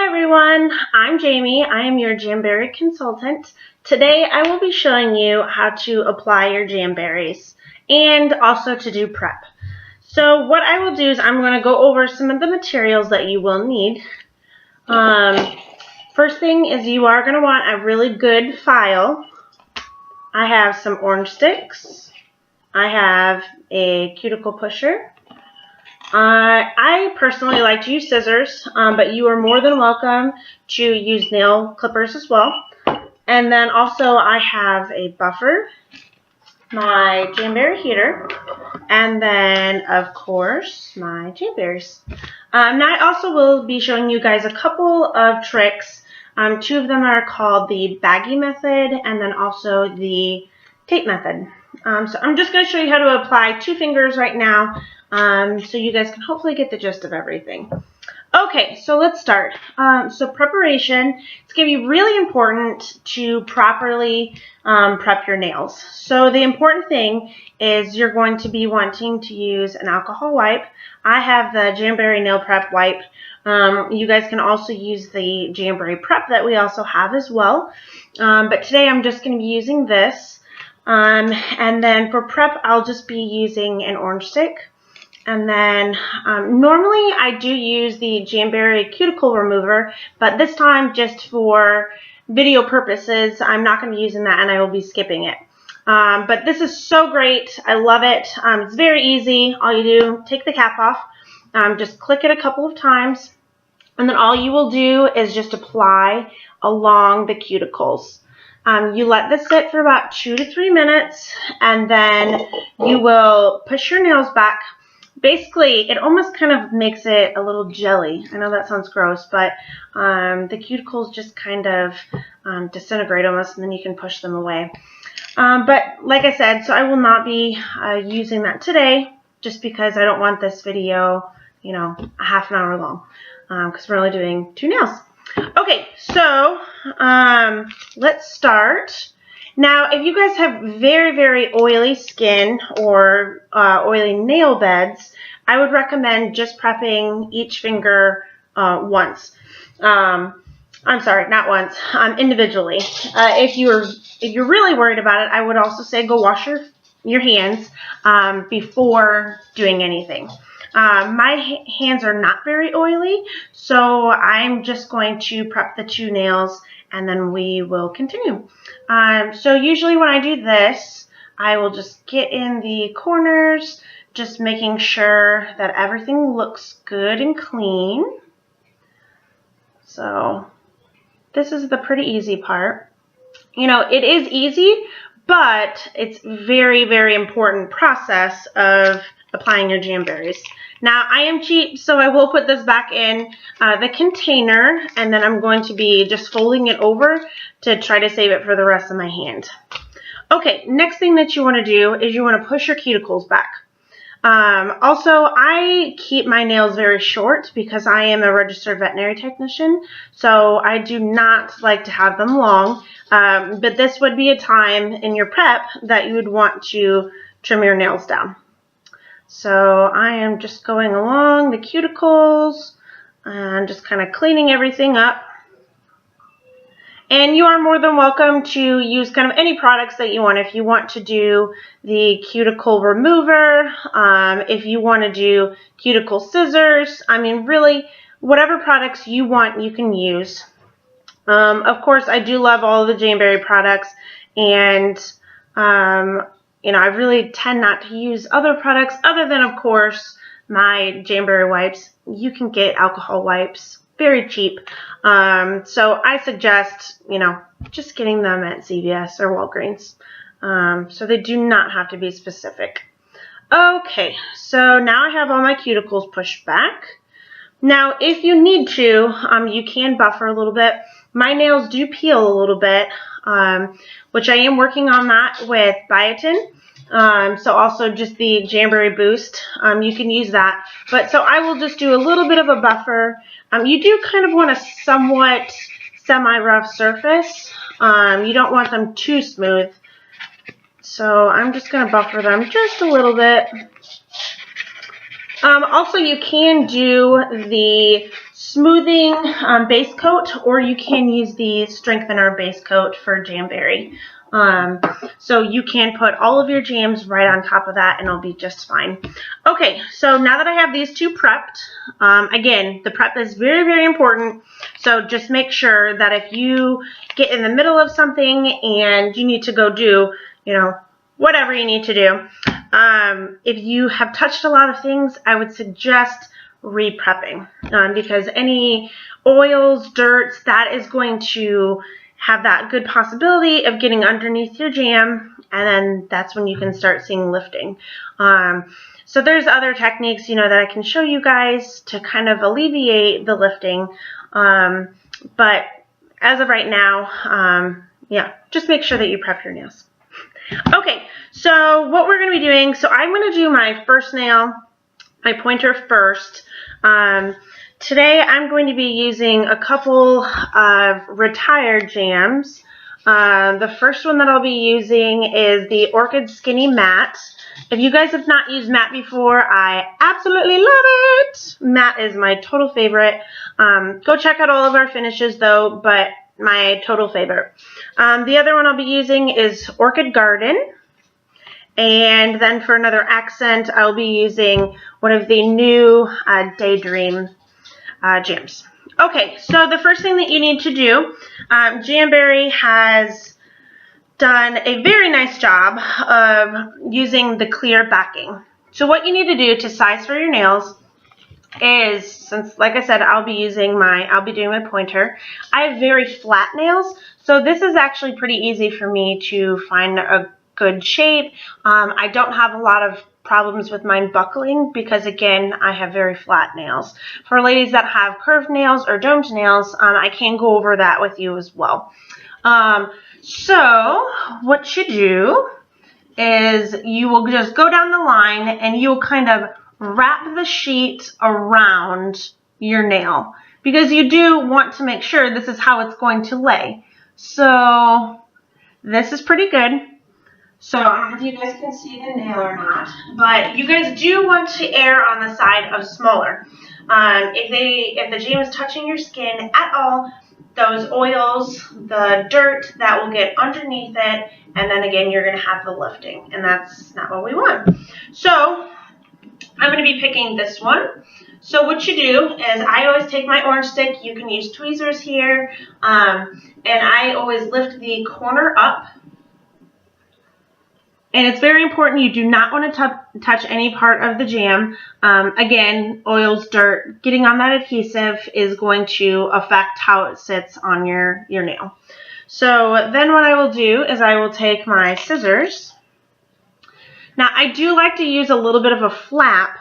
Hi everyone, I'm Jamie. I am your Jamberry consultant. Today I will be showing you how to apply your Jamberries and also to do prep. So what I will do is I'm going to go over some of the materials that you will need. First thing is you are going to want a really good file. I have some orange sticks. I have a cuticle pusher. I personally like to use scissors, but you are more than welcome to use nail clippers as well. And then also I have a buffer, my Jamberry heater, and then of course my Jamberries. Now I also will be showing you guys a couple of tricks. Two of them are called the baggie method and then also the tape method. So I'm just going to show you how to apply 2 fingers right now. So you guys can hopefully get the gist of everything. Okay, so let's start. So preparation, it's going to be really important to properly prep your nails. So the important thing is you're going to be wanting to use an alcohol wipe. I have the Jamberry nail prep wipe. You guys can also use the Jamberry prep that we also have as well. But today I'm just going to be using this. And then for prep, I'll just be using an orange stick. And then normally I do use the Jamberry cuticle remover, but this time just for video purposes, I'm not going to be using that and I will be skipping it. But this is so great. I love it. It's very easy. All you do, take the cap off, just click it a couple of times, and then all you will do is just apply along the cuticles. You let this sit for about 2 to 3 minutes, and then you will push your nails back. Basically, it almost kind of makes it a little jelly. I know that sounds gross, but the cuticles just kind of disintegrate almost, and then you can push them away. But like I said, so I will not be using that today, just because I don't want this video, you know, a half an hour long, because we're only doing 2 nails. Okay, so let's start. Now, if you guys have very, very oily skin or oily nail beds, I would recommend just prepping each finger once. I'm sorry, not once, individually. If you're really worried about it, I would also say go wash your hands before doing anything. My hands are not very oily, so I'm just going to prep the 2 nails and then we will continue. So usually when I do this, I will just get in the corners, just making sure that everything looks good and clean. So this is the pretty easy part. You know, it is easy, but it's very, very important process of applying your Jamberries. Now, I am cheap, so I will put this back in the container, and then I'm going to be just folding it over to try to save it for the rest of my hand. Okay, next thing that you want to do is you want to push your cuticles back. Also, I keep my nails very short because I am a registered veterinary technician, so I do not like to have them long, but this would be a time in your prep that you would want to trim your nails down. So I am just going along the cuticles and just kind of cleaning everything up. And you are more than welcome to use kind of any products that you want. If you want to do the cuticle remover, if you want to do cuticle scissors, I mean really whatever products you want you can use. Of course I do love all of the Jamberry products, and you know, I really tend not to use other products other than, of course, my Jamberry wipes. You can get alcohol wipes, very cheap. So I suggest, you know, just getting them at CVS or Walgreens. So they do not have to be specific. Okay, so now I have all my cuticles pushed back. Now, if you need to, you can buffer a little bit. My nails do peel a little bit, which I am working on that with biotin. So also just the Jamberry Boost, you can use that. But so I will just do a little bit of a buffer. You do kind of want a somewhat semi-rough surface. You don't want them too smooth. So I'm just going to buffer them just a little bit. Also, you can do the smoothing base coat, or you can use the strengthener base coat for Jamberry. So you can put all of your jams right on top of that and it'll be just fine. Okay, so now that I have these two prepped, again, the prep is very, very important. So just make sure that if you get in the middle of something and you need to go do, you know, whatever you need to do, if you have touched a lot of things, I would suggest re-prepping, because any oils, dirts, that is going to have that good possibility of getting underneath your jam, and then that's when you can start seeing lifting. So there's other techniques, you know, that I can show you guys to kind of alleviate the lifting, but as of right now, yeah, just make sure that you prep your nails. Okay, so what we're going to be doing, so I'm going to do my first nail, my pointer first. Today I'm going to be using a couple of retired jams. The first one that I'll be using is the Orchid Skinny Matte. If you guys have not used matte before, I absolutely love it. Matte is my total favorite. Go check out all of our finishes though, but my total favorite. The other one I'll be using is Orchid Garden. And then for another accent, I'll be using one of the new Daydream jams. Okay, so the first thing that you need to do, Jamberry has done a very nice job of using the clear backing. So what you need to do to size for your nails is, since like I said, I'll be doing my pointer. I have very flat nails, so this is actually pretty easy for me to find a good shape. I don't have a lot of problems with mine buckling because, again, I have very flat nails. For ladies that have curved nails or domed nails, I can go over that with you as well. So what you do is you will just go down the line and you'll kind of wrap the sheet around your nail, because you do want to make sure this is how it's going to lay. So this is pretty good. So I don't know if you guys can see the nail or not, but you guys do want to err on the side of smaller. If the jam is touching your skin at all, those oils, the dirt, that will get underneath it, and then again you're going to have the lifting, and that's not what we want. So I'm going to be picking this one. So what you do is, I always take my orange stick, you can use tweezers here, and I always lift the corner up. And it's very important, you do not want to touch any part of the jam. Again, oils, dirt, getting on that adhesive is going to affect how it sits on your nail. So then what I will do is I will take my scissors. Now I do like to use a little bit of a flap,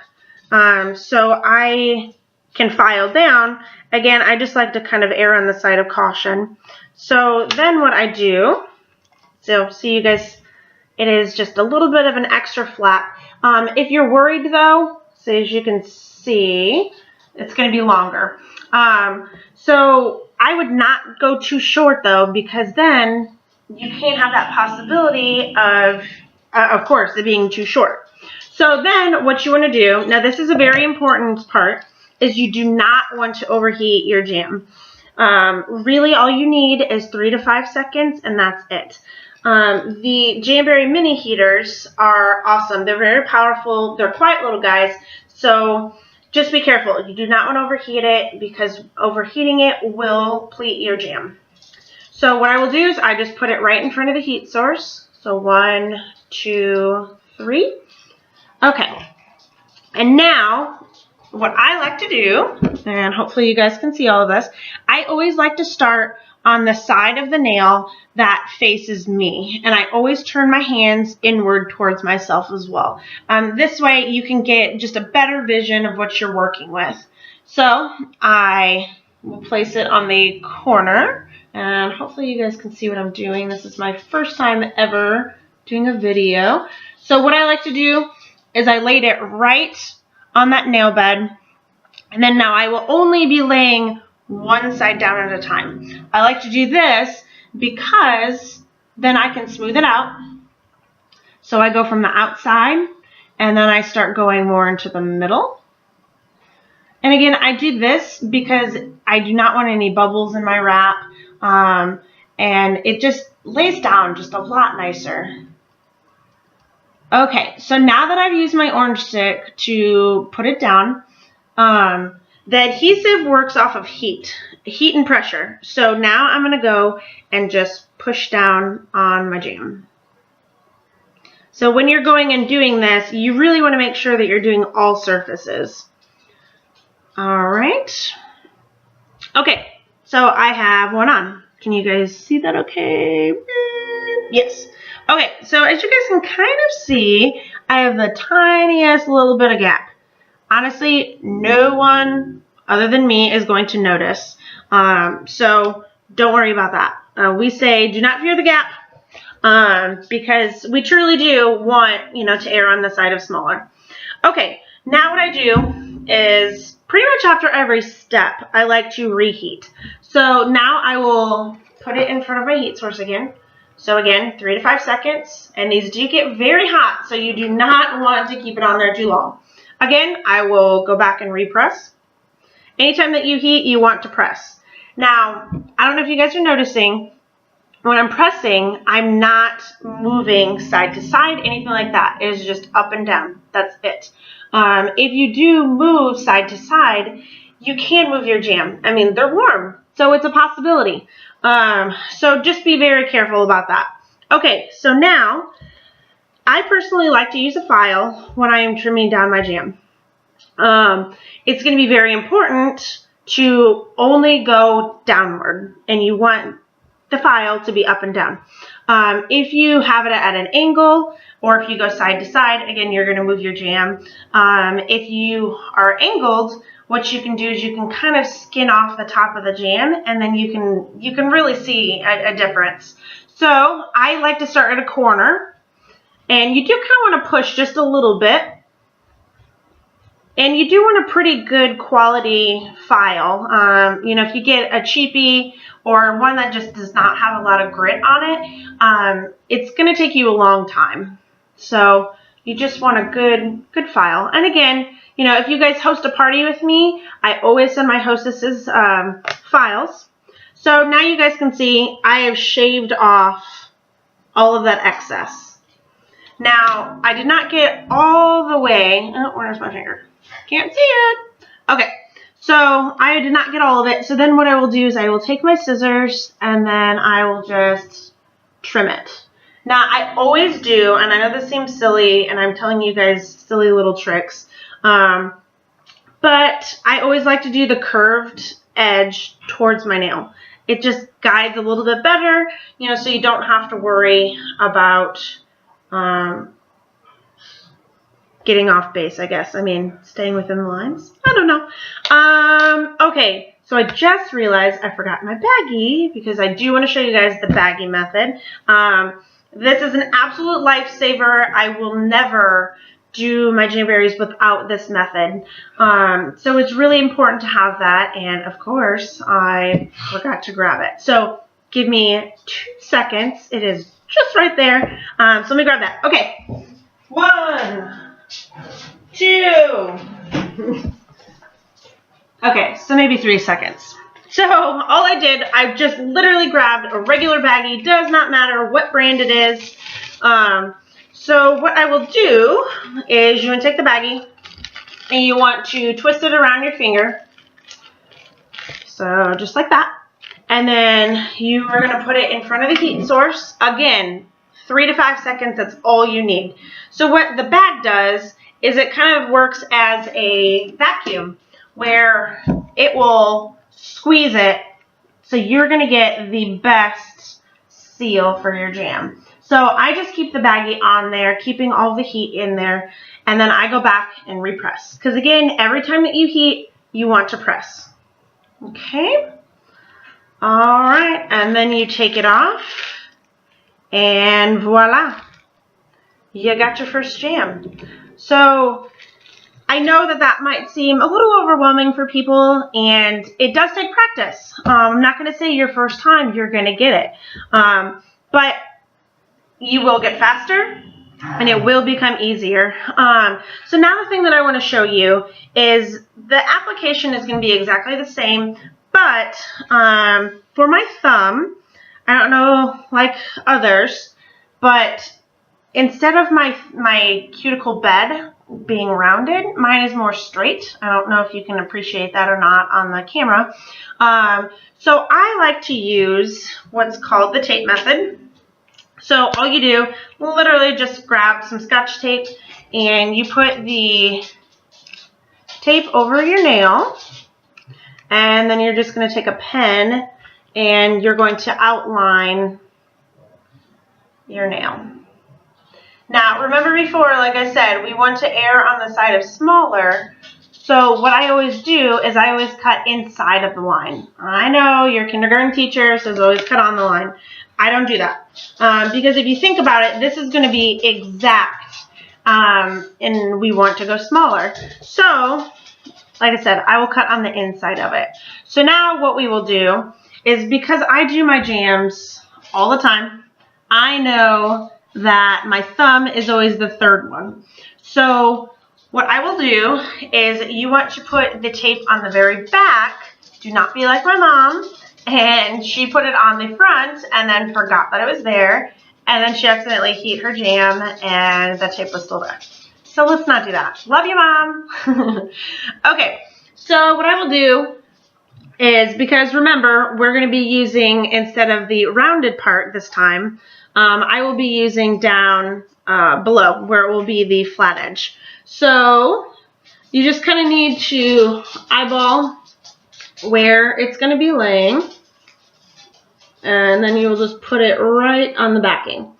so I can file down. Again, I just like to kind of err on the side of caution. So then what I do, so see you guys, it is just a little bit of an extra flap. If you're worried though, so as you can see, it's going to be longer. So I would not go too short though, because then you can't have that possibility of course, it being too short. So then what you want to do, now this is a very important part, is you do not want to overheat your jam. Really all you need is 3 to 5 seconds, and that's it. The Jamberry mini heaters are awesome. They're very powerful. They're quiet little guys, so just be careful. You do not want to overheat it, because overheating it will pleat your jam. So what I will do is I just put it right in front of the heat source. So 1, 2, 3. Okay. And now what I like to do, and hopefully you guys can see all of this, I always like to start on the side of the nail that faces me, and I always turn my hands inward towards myself as well. This way you can get just a better vision of what you're working with. So I will place it on the corner, and hopefully you guys can see what I'm doing. This is my first time ever doing a video. So what I like to do is I laid it right on that nail bed, and then now I will only be laying one side down at a time. I like to do this because then I can smooth it out. So I go from the outside, and then I start going more into the middle, And again, I do this because I do not want any bubbles in my wrap, and it just lays down just a lot nicer. Okay, so now that I've used my orange stick to put it down, the adhesive works off of heat and pressure. So now I'm going to go and just push down on my jam. So when you're going and doing this, you really want to make sure that you're doing all surfaces. All right. Okay, so I have one on. Can you guys see that okay? Yes. Okay, so as you guys can kind of see, I have the tiniest little bit of gap. Honestly, no one other than me is going to notice. So don't worry about that. We say do not fear the gap, because we truly do want, to err on the side of smaller. Okay, now what I do is pretty much after every step, I like to reheat. So now I will put it in front of my heat source again. So again, 3 to 5 seconds, and these do get very hot, so you do not want to keep it on there too long. Again, I will go back and repress. Anytime that you heat, you want to press. Now, I don't know if you guys are noticing, when I'm pressing, I'm not moving side to side, anything like that. It is just up and down. That's it. If you do move side to side, you can move your jam. I mean, they're warm, so it's a possibility. So just be very careful about that. Okay, so now, I personally like to use a file when I am trimming down my jam. It's going to be very important to only go downward, and you want the file to be up and down. If you have it at an angle, or if you go side to side, again, you're going to move your jam. If you are angled, what you can do is you can kind of skin off the top of the jam, and then you can really see a difference. So I like to start at a corner, and you do kind of want to push just a little bit. And you do want a pretty good quality file. If you get a cheapie or one that just does not have a lot of grit on it, it's going to take you a long time. So you just want a good file. And again, if you guys host a party with me, I always send my hostesses files. So now you guys can see I have shaved off all of that excess. Now, I did not get all the way. Oh, where's my finger? Can't see it. Okay, so I did not get all of it. So then what I will do is I will take my scissors and then I will just trim it. Now, I always do, and I know this seems silly, and I'm telling you guys silly little tricks, but I always like to do the curved edge towards my nail. It just guides a little bit better, so you don't have to worry about getting off base, I guess. I mean, staying within the lines. I don't know. Okay, so I just realized I forgot my baggie, because I do want to show you guys the baggie method. This is an absolute lifesaver. I will never do my jamberries without this method. So it's really important to have that, and of course, I forgot to grab it. So give me 2 seconds. It is just right there. So let me grab that. Okay. 1, 2. Okay, so maybe 3 seconds. So all I did, I just literally grabbed a regular baggie. Does not matter what brand it is. So what I will do is you want to take the baggie and you want to twist it around your finger. So just like that. And then you are going to put it in front of the heat source. Again, 3 to 5 seconds, that's all you need. So what the bag does is it kind of works as a vacuum where it will squeeze it, so you're going to get the best seal for your jam. So I just keep the baggie on there, keeping all the heat in there, and then I go back and repress. Because again, every time that you heat, you want to press. Okay? Alright, and then you take it off, and voila, you got your first jam. So I know that that might seem a little overwhelming for people, and it does take practice. I'm not going to say your first time you're going to get it, but you will get faster, and it will become easier. So now the thing that I want to show you is the application is going to be exactly the same, but for my thumb, I don't know like others, but instead of my cuticle bed being rounded, mine is more straight. I don't know if you can appreciate that or not on the camera. So I like to use what's called the tape method. So all you do, literally just grab some Scotch tape and you put the tape over your nail, and then you're just going to take a pen and you're going to outline your nail. Now, remember before, like I said, we want to err on the side of smaller. So what I always do is I always cut inside of the line. I know your kindergarten teacher says always cut on the line. I don't do that. Because if you think about it, this is going to be exact. And we want to go smaller. So, like I said, I will cut on the inside of it. So now what we will do is, because I do my jams all the time, I know that my thumb is always the third one. So what I will do is, you want to put the tape on the very back. Do not be like my mom, and she put it on the front and then forgot that it was there, and then she accidentally heat her jam and the tape was still there. So let's not do that. Love you, Mom. Okay, so what I will do is, because remember, we're going to be using, instead of the rounded part this time, I will be using down below, where it will be the flat edge. So you just kind of need to eyeball where it's going to be laying, and then you will just put it right on the backing.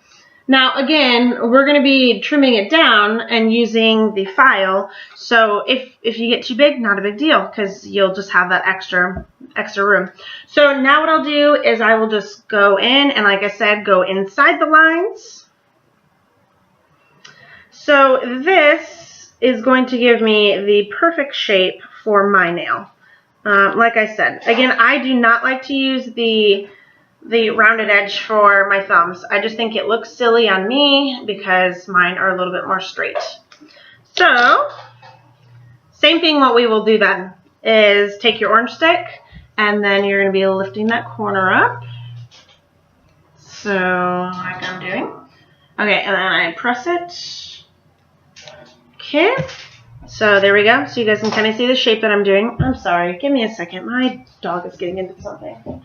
Now again, we're going to be trimming it down and using the file, so if you get too big, not a big deal, because you'll just have that extra room. So now what I'll do is I will just go in and, like I said, go inside the lines. So this is going to give me the perfect shape for my nail. Like I said, again, I do not like to use the rounded edge for my thumbs. I just think it looks silly on me because mine are a little bit more straight. So, same thing, what we will do then is take your orange stick, and then you're going to be lifting that corner up. So, like I'm doing. Okay, and then I press it. Okay. So there we go. So you guys can kind of see the shape that I'm doing. I'm sorry. Give me a second. My dog is getting into something.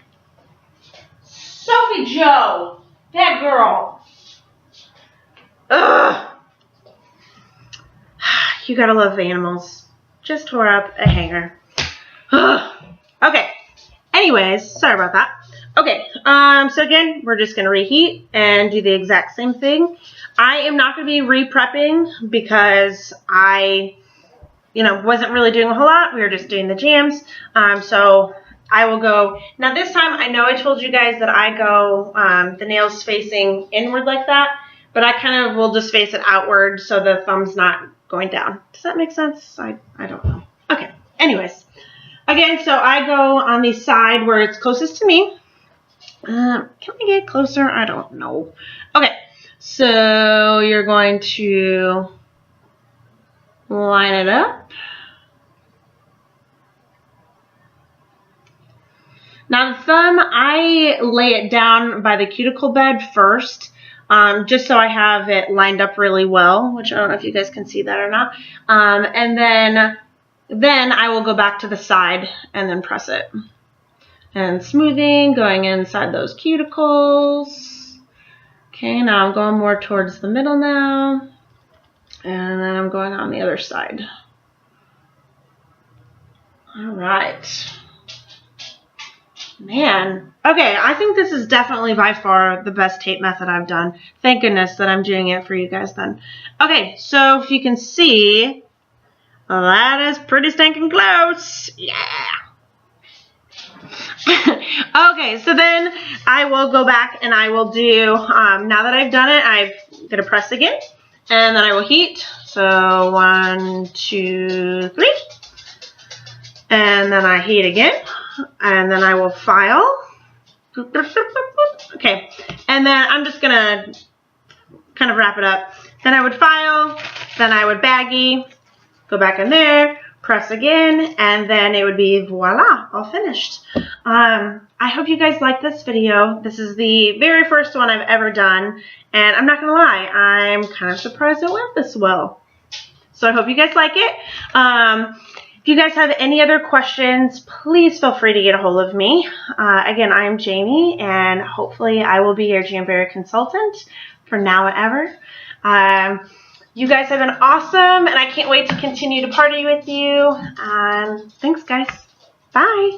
Sophie Joe, that girl. Ugh. You gotta love animals. Just tore up a hanger. Ugh. Okay. Anyways, sorry about that. Okay. So again, we're just gonna reheat and do the exact same thing. I am not gonna be re-prepping because I, wasn't really doing a whole lot. We were just doing the jams. So I will go, now this time, I know I told you guys that I go the nails facing inward like that, but I kind of will just face it outward so the thumb's not going down. Does that make sense? I don't know. Okay, anyways. Again, so I go on the side where it's closest to me. Can we get closer? I don't know. Okay, so you're going to line it up. Now the thumb, I lay it down by the cuticle bed first, just so I have it lined up really well, which I don't know if you guys can see that or not. And then I will go back to the side and then press it. And smoothing, going inside those cuticles. Okay, now I'm going more towards the middle now. And then I'm going on the other side. All right. Man. Okay, I think this is definitely by far the best tape method I've done. Thank goodness that I'm doing it for you guys then. Okay, so if you can see, well, that is pretty stinking close. Yeah. Okay, so then I will go back and I will do, now that I've done it, I'm going to press again. And then I will heat. So 1, 2, 3. And then I heat again. And then I will file. Okay. And then I'm just going to kind of wrap it up. Then I would file, then I would baggie, go back in there, press again, and then it would be voila, all finished. I hope you guys like this video. This is the very first one I've ever done, and I'm not gonna lie, I'm kind of surprised it went this well. So I hope you guys like it. If you guys have any other questions, please feel free to get a hold of me. Again, I am Jamie, and hopefully I will be your Jamberry consultant for now and ever. You guys have been awesome, and I can't wait to continue to party with you. Thanks, guys. Bye.